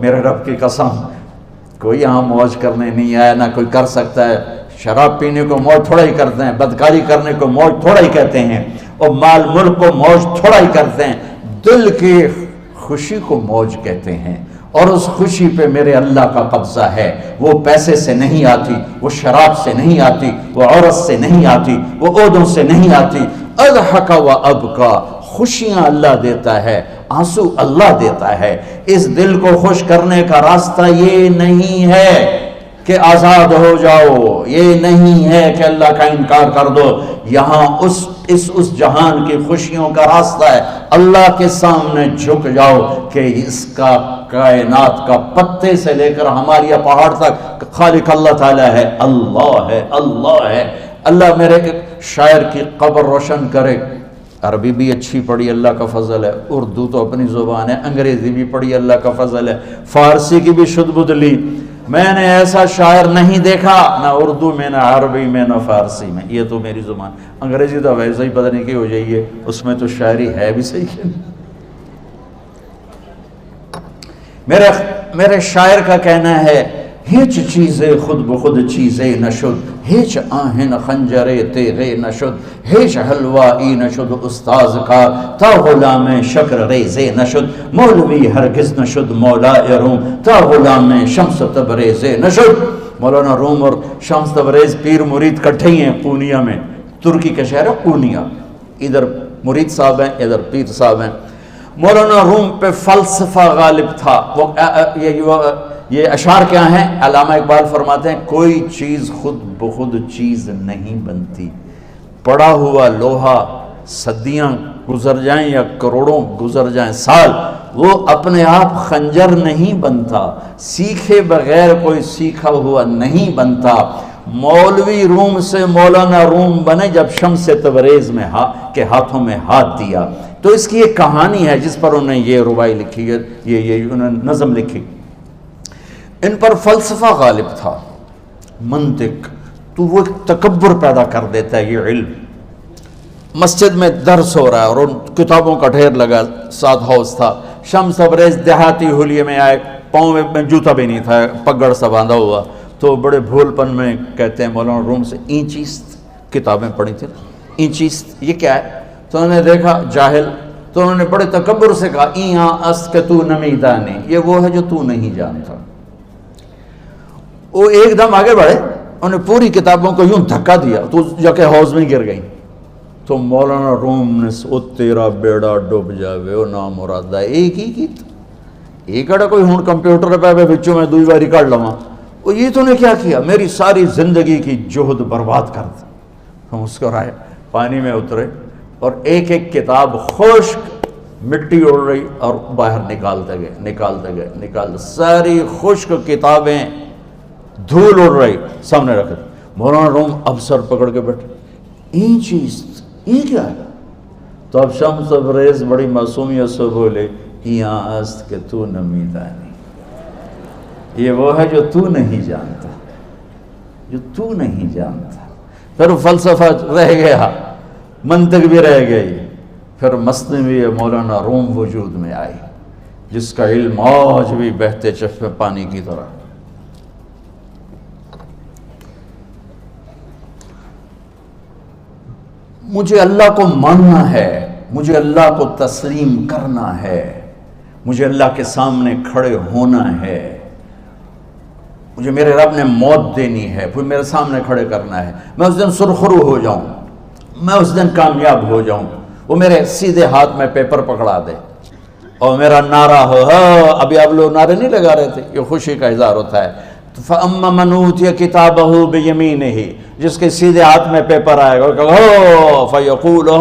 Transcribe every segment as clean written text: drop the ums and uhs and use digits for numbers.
میرے رب کی قسم کوئی یہاں موج کرنے نہیں آیا، نہ کوئی کر سکتا ہے۔ شراب پینے کو موج تھوڑا ہی کرتے ہیں، بدکاری کرنے کو موج تھوڑا ہی کہتے ہیں، اور مال ملک کو موج تھوڑا ہی کرتے ہیں، دل کی خوشی کو موج کہتے ہیں۔ اور اس خوشی پہ میرے اللہ کا قبضہ ہے، وہ پیسے سے نہیں آتی، وہ شراب سے نہیں آتی، وہ عورت سے نہیں آتی، وہ عہدوں سے نہیں آتی۔ اضحک و ابکا، خوشیاں اللہ دیتا ہے، آنسو اللہ دیتا ہے۔ اس دل کو خوش کرنے کا راستہ یہ نہیں ہے کہ آزاد ہو جاؤ، یہ نہیں ہے کہ اللہ کا انکار کر دو۔ یہاں اس جہان کی خوشیوں کا راستہ ہے، اللہ کے سامنے جھک جاؤ کہ اس کا کائنات کا پتے سے لے کر ہمارے پہاڑ تک خالق اللہ تعالیٰ ہے، اللہ ہے، اللہ ہے۔ اللہ میرے شاعر کی قبر روشن کرے۔ عربی بھی اچھی پڑھی، اللہ کا فضل ہے، اردو تو اپنی زبان ہے، انگریزی بھی پڑھی، اللہ کا فضل ہے، فارسی کی بھی شد بد لی۔ میں نے ایسا شاعر نہیں دیکھا، نہ اردو میں، نہ عربی میں، نہ فارسی میں، یہ تو میری زبان۔ انگریزی تو ویسے ہی پتہ نہیں کی ہو جائیے، اس میں تو شاعری ہے بھی صحیح ہے۔ میرے شاعر کا کہنا ہے، ہیچ چیزیں خود بخود چیزیں نشد، ہیچ آہن خنجرے تیغے نشد، ہیچ حلوائی نشد استاذ کا، تا غلام شکر ریزے نشد، مولوی ہرگز نشد مولا روم، تا غلام شمس تبریز نشد۔ مولانا روم اور شمس تبریز پیر مرید کٹھے ہی ہیں قونیہ میں، ترکی کا شہر ہے قونیہ، ادھر مرید صاحب ہیں، ادھر پیر صاحب ہیں۔ مولانا روم پہ فلسفہ غالب تھا۔ یہ اشعار کیا ہیں؟ علامہ اقبال فرماتے ہیں، کوئی چیز خود بخود چیز نہیں بنتی، پڑا ہوا لوہا صدیاں گزر جائیں یا کروڑوں گزر جائیں سال، وہ اپنے آپ خنجر نہیں بنتا، سیکھے بغیر کوئی سیکھا ہوا نہیں بنتا۔ مولوی روم سے مولانا روم بنے جب شمس تبریز میں کے ہاتھوں میں ہاتھ دیا۔ تو اس کی ایک کہانی ہے جس پر انہوں نے یہ ربائی لکھی ہے، یہ انہوں نے نظم لکھی۔ ان پر فلسفہ غالب تھا، منطق، تو وہ تکبر پیدا کر دیتا ہے یہ علم۔ مسجد میں درس ہو رہا ہے اور ان کتابوں کا ڈھیر لگا، ساتھ ہاؤس تھا۔ شمس تبریز دیہاتی حلیے میں آئے، پاؤں میں جوتا بھی نہیں تھا، پگڑ سا باندھا ہوا، تو بڑے بھول پن میں کہتے ہیں مولانا روم سے، اینچیست کتابیں پڑھی تھیں، اینچیست یہ کیا ہے؟ تو انہوں نے دیکھا جاہل، تو انہوں نے بڑے تکبر سے کہا، ایہاں است کہ تو نمیدانی، یہ وہ ہے جو تو نہیں جانتا۔ وہ ایک دم آگے بڑھے، انہوں نے پوری کتابوں کو یوں دھکا دیا تو جا کے حوض میں گر گئی۔ تو مولانا روم نے او تیرا بیڑا ڈوب جاوے او نام مرادہ، ایک ہی کیت ایک اڑا کوئی ہون کمپیوٹر پہ بچوں میں دوئی باری کر لواں، وہ یہ تو نے کیا کیا، میری ساری زندگی کی جہد برباد کر دی۔ ہم اس کو رائے پانی میں اترے اور ایک ایک کتاب خشک مٹی اڑ رہی اور باہر نکالتے گئے، ساری خشک کتابیں دھول اڑ رہی سامنے رکھے۔ مولانا روم اب سر پکڑ کے بیٹھے، این چیز یہ کیا ہے؟ تو اب شمس تبریز بڑی معصومیت سے بولے، یہاں است کہ تو نمیدانی، یہ وہ ہے جو تو نہیں جانتا، جو تو نہیں جانتا۔ پھر فلسفہ رہ گیا، منطق بھی رہ گئی، پھر مثنوی مولانا روم وجود میں آئی، جس کا علم آج بھی بہتے چشمے پانی کی طرح۔ مجھے اللہ کو ماننا ہے، مجھے اللہ کو تسلیم کرنا ہے، مجھے اللہ کے سامنے کھڑے ہونا ہے، مجھے میرے رب نے موت دینی ہے، پھر میرے سامنے کھڑے کرنا ہے، میں اس دن سرخرو ہو جاؤں، میں اس دن کامیاب ہو جاؤں، وہ میرے سیدھے ہاتھ میں پیپر پکڑا دے اور میرا نعرہ ہو۔ ابھی آپ لوگ نعرے نہیں لگا رہے تھے، یہ خوشی کا اظہار ہوتا ہے۔ فَأَمَّا مَنْ أُوتِيَ كِتَابَهُ بِيَمِينِهِ، جس کے سیدھے ہاتھ میں پیپر آئے گا، فَيَقُولُ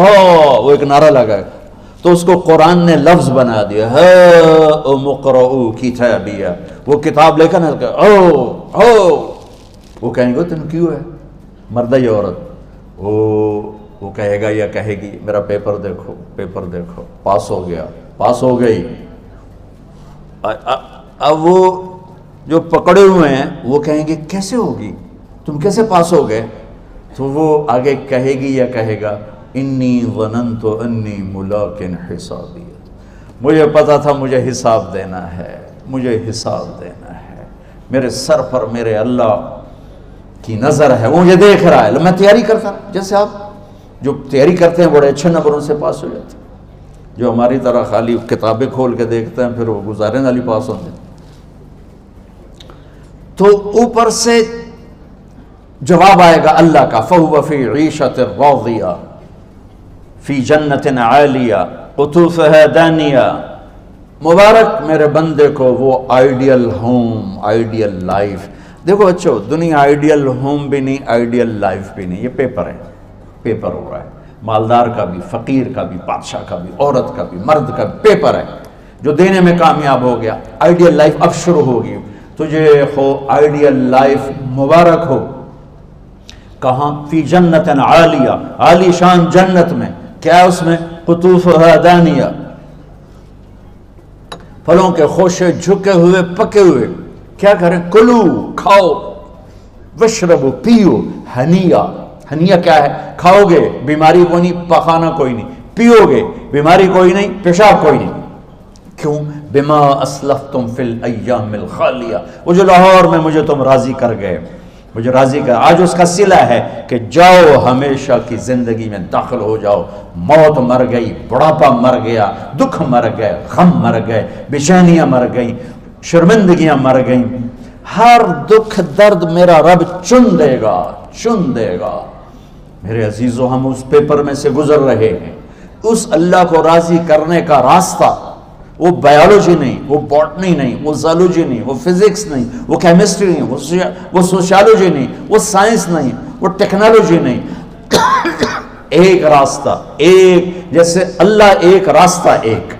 وہ ایک نعرہ لگائے گا، تو اس کو قرآن نے لفظ بنا دیا، هَاؤْمُ اقْرَءُوا كِتَابِيَهْ، وہ کتاب لے کر وہ کہیں گے تم کیوں ہے، مرد یا عورت، وہ کہے گا یا کہے گی، میرا پیپر دیکھو، پیپر دیکھو، پاس ہو گیا، پاس ہو گئی۔ اب وہ جو پکڑے ہوئے ہیں وہ کہیں گے کیسے ہوگی، تم کیسے پاس ہو گئے؟ تو وہ آگے کہے گی یا کہے گا، انی ظننت انی ملاق حسابی، مجھے پتا تھا مجھے حساب دینا ہے، مجھے حساب دینا ہے، میرے سر پر میرے اللہ کی نظر ہے، وہ مجھے دیکھ رہا ہے. میں تیاری کرتا ہوں، جیسے آپ جو تیاری کرتے ہیں بڑے اچھے نمبروں سے پاس ہو جاتے ہیں، جو ہماری طرح خالی کتابیں کھول کے دیکھتے ہیں پھر وہ گزارے والی پاس ہوتے ہیں. تو اوپر سے جواب آئے گا اللہ کا، فَهُوَ فِي عِيشَةٍ رَاضِيَةٍ فِي جَنَّةٍ عَالِيَةٍ قُطُوفُهَا دَانِيَةٌ. مبارک میرے بندے کو وہ آئیڈیل ہوم، آئیڈیل لائف. دیکھو بچو، دنیا آئیڈیل ہوم بھی نہیں، آئیڈیل لائف بھی نہیں، یہ پیپر ہے، پیپر ہو رہا ہے. مالدار کا بھی، فقیر کا بھی، بادشاہ کا بھی، عورت کا بھی، مرد کا بھی پیپر ہے. جو دینے میں کامیاب ہو گیا، آئیڈیل لائف اب شروع ہوگی. تجھے ہو آئیڈیل لائف مبارک ہو. کہاں؟ فی جنت عالیہ، عالی شان جنت میں. کیا اس میں؟ قطوفہا دانیہ، پھلوں کے خوشے جھکے ہوئے پکے ہوئے. کیا کریں؟ کلو، کھاؤ، وشربو، پیو، ہنیا. ہنیا کیا ہے؟ کھاؤ گے بیماری کوئی نہیں، پخانہ کوئی نہیں. پیو گے بیماری کوئی نہیں، پیشاب کوئی نہیں. کیوں؟ بما اسلفتم فی الایام الخالیہ. وہ جو لاہور میں مجھے تم راضی کر گئے، مجھے راضی کر، آج اس کا صلہ ہے کہ جاؤ ہمیشہ کی زندگی میں داخل ہو جاؤ. موت مر گئی، بڑھاپا مر گیا، دکھ مر گئے، غم مر گئے، بے چینیاں مر گئیں، شرمندگیاں مر گئیں. ہر دکھ درد میرا رب چن دے گا، چن دے گا. میرے عزیزو، ہم اس پیپر میں سے گزر رہے ہیں. اس اللہ کو راضی کرنے کا راستہ وہ بایولوجی نہیں، وہ باٹنی نہیں، وہ زالوجی نہیں، وہ فزکس نہیں، وہ کیمسٹری نہیں، وہ سوشیالوجی نہیں، وہ سائنس نہیں، وہ ٹیکنالوجی نہیں. ایک راستہ، ایک، جیسے اللہ ایک، راستہ ایک.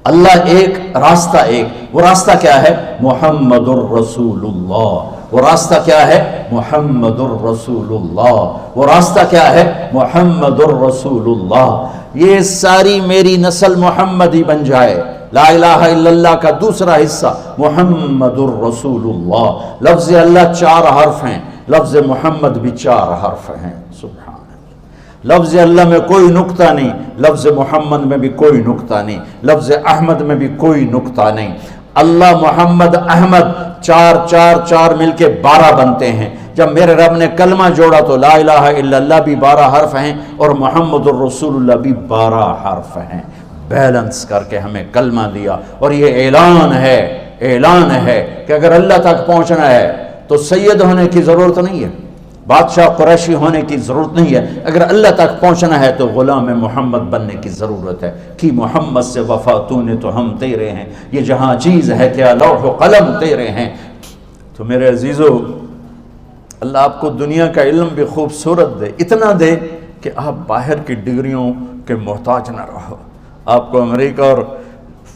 اللہ ایک، راستہ ایک. وہ راستہ کیا ہے؟ محمد الرسول اللہ. وہ راستہ کیا ہے؟ محمد الرسول اللہ. وہ راستہ کیا ہے؟ محمد الرسول اللہ. یہ ساری میری نسل محمدی بن جائے. لا الہ الا اللہ کا دوسرا حصہ محمد الرسول اللہ. لفظ اللہ 4 حرف ہیں، لفظ محمد بھی 4 حرف ہیں. سبحان اللہ. لفظ اللہ میں کوئی نقطہ نہیں، لفظ محمد میں بھی کوئی نقطہ نہیں، لفظ احمد میں بھی کوئی نقطہ نہیں. اللہ، محمد، احمد، 4 4 4 مل کے 12 بنتے ہیں. جب میرے رب نے کلمہ جوڑا تو لا الہ الا اللہ بھی 12 حرف ہیں اور محمد الرسول اللہ بھی 12 حرف ہیں. بیلنس کر کے ہمیں کلمہ دیا. اور یہ اعلان ہے، اعلان ہے کہ اگر اللہ تک پہنچنا ہے تو سید ہونے کی ضرورت نہیں ہے، بادشاہ قریشی ہونے کی ضرورت نہیں ہے. اگر اللہ تک پہنچنا ہے تو غلام محمد بننے کی ضرورت ہے. کہ محمد سے وفا تو نے تو ہم تیرے ہیں، یہ جہاں چیز ہے کیا لوح و قلم تیرے ہیں. تو میرے عزیزو، اللہ آپ کو دنیا کا علم بھی خوبصورت دے، اتنا دے کہ آپ باہر کی ڈگریوں کے محتاج نہ رہو. آپ کو امریکہ اور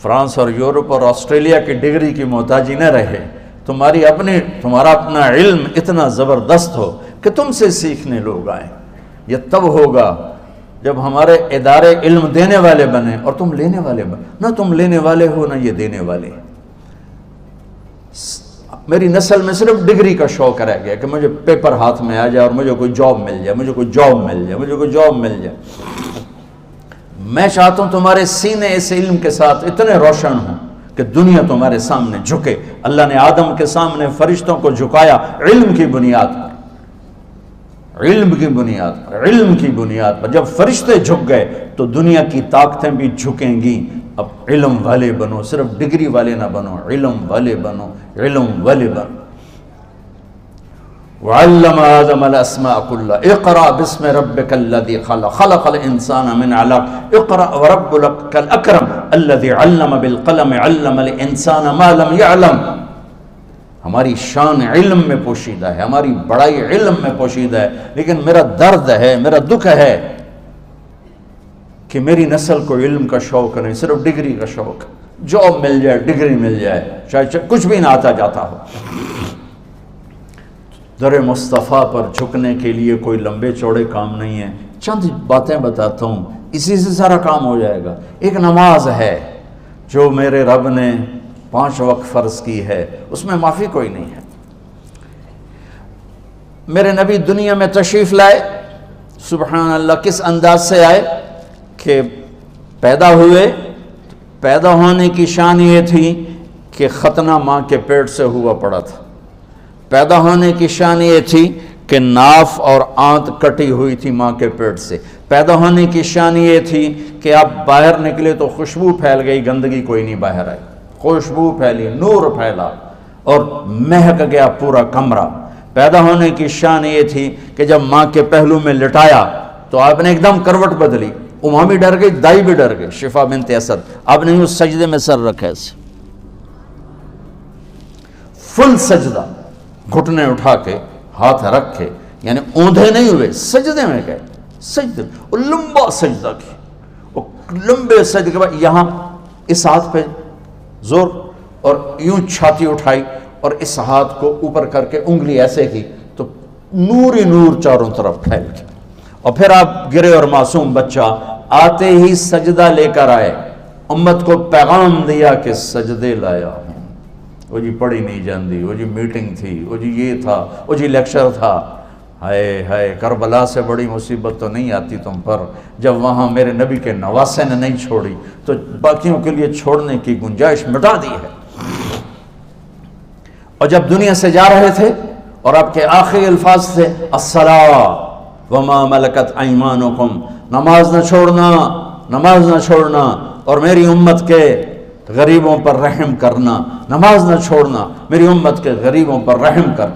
فرانس اور یورپ اور آسٹریلیا کی ڈگری کی محتاجی نہ رہے. تمہارا اپنا علم اتنا زبردست ہو کہ تم سے سیکھنے لوگ آئیں. یہ تب ہوگا جب ہمارے ادارے علم دینے والے بنے اور تم لینے والے بنے. نہ تم لینے والے ہو نہ یہ دینے والے. میری نسل میں صرف ڈگری کا شوق رہ گیا کہ مجھے پیپر ہاتھ میں آ جائے اور مجھے کوئی جاب مل جائے، مجھے کوئی جاب مل جائے، مجھے کوئی جاب مل جائے. میں چاہتا ہوں تمہارے سینے اس علم کے ساتھ اتنے روشن ہوں کہ دنیا تمہارے سامنے جھکے. اللہ نے آدم کے سامنے فرشتوں کو جھکایا علم کی بنیاد پر، علم کی بنیاد پر، علم کی بنیاد پر. جب فرشتے جھک گئے تو دنیا کی طاقتیں بھی جھکیں گی. اب علم والے بنو، صرف ڈگری والے نہ بنو، علم والے بنو، علم والے بنو. وعلم آدم الاسماء كلها اقرأ باسم ربك الذي خلق خلق الانسان من علق اقرأ وربك الاكرم الذي علم بالقلم علم الانسان ما لم يعلم. ہماری شان علم میں پوشیدہ ہے، ہماری بڑائی علم میں پوشیدہ ہے. لیکن میرا درد ہے، میرا دکھ ہے کہ میری نسل کو علم کا شوق نہیں، صرف ڈگری کا شوق. جاب مل جائے، ڈگری مل جائے، چاہے کچھ بھی نہ آتا جاتا ہو. در مصطفیٰ پر جھکنے کے لیے کوئی لمبے چوڑے کام نہیں ہیں. چند باتیں بتاتا ہوں، اسی سے سارا کام ہو جائے گا. ایک نماز ہے جو میرے رب نے 5 وقت فرض کی ہے، اس میں معافی کوئی نہیں ہے. میرے نبی دنیا میں تشریف لائے، سبحان اللہ، کس انداز سے آئے کہ پیدا ہوئے. پیدا ہونے کی شان یہ تھی کہ ختنہ ماں کے پیٹ سے ہوا پڑا تھا۔ پیدا ہونے کی شان یہ تھی کہ ناف اور آنت کٹی ہوئی تھی ماں کے پیٹ سے۔ پیدا ہونے کی شان یہ تھی کہ آپ باہر نکلے تو خوشبو پھیل گئی، گندگی کوئی نہیں باہر آئی، خوشبو پھیلی، نور پھیلا اور مہک گیا پورا کمرہ۔ پیدا ہونے کی شان یہ تھی کہ جب ماں کے پہلو میں لٹایا تو آپ نے ایک دم کروٹ بدلی، ماں بھی ڈر گئی، دائی بھی ڈر گئی، شفا بنت اسد۔ آپ نے اس سجدے میں سر رکھا ایسے، فل سجدہ، گھٹنے اٹھا کے ہاتھ رکھ کے، یعنی اوندھے نہیں ہوئے، سجدے میں گئے، سجدے اور لمبا سجدہ کیا، اور لمبے سجدے کے بعد یہاں اس ہاتھ پہ زور اور یوں چھاتی اٹھائی اور اس ہاتھ کو اوپر کر کے انگلی ایسے کی تو نور ہی نور چاروں طرف پھیل گیا۔ اور پھر آپ گرے اور معصوم بچہ آتے ہی سجدہ لے کر آئے، امت کو پیغام دیا کہ سجدے لایا ہوں۔ وہ جی پڑھی نہیں جاندی، وہ جی میٹنگ تھی، وہ جی یہ تھا، وہ جی لیکچر تھا۔ ہائے ہائے، کربلا سے بڑی مصیبت تو نہیں آتی تم پر جب وہاں میرے نبی کے نواسے نے نہیں چھوڑی تو باقیوں کے لیے چھوڑنے کی گنجائش مٹا دی ہے۔ اور جب دنیا سے جا رہے تھے اور آپ کے آخری الفاظ تھے الصلاۃ وما ملکت ایمانکم، نماز نہ چھوڑنا، نماز نہ چھوڑنا، اور میری امت کے غریبوں پر رحم کرنا، نماز نہ چھوڑنا، میری امت کے غریبوں پر رحم کر۔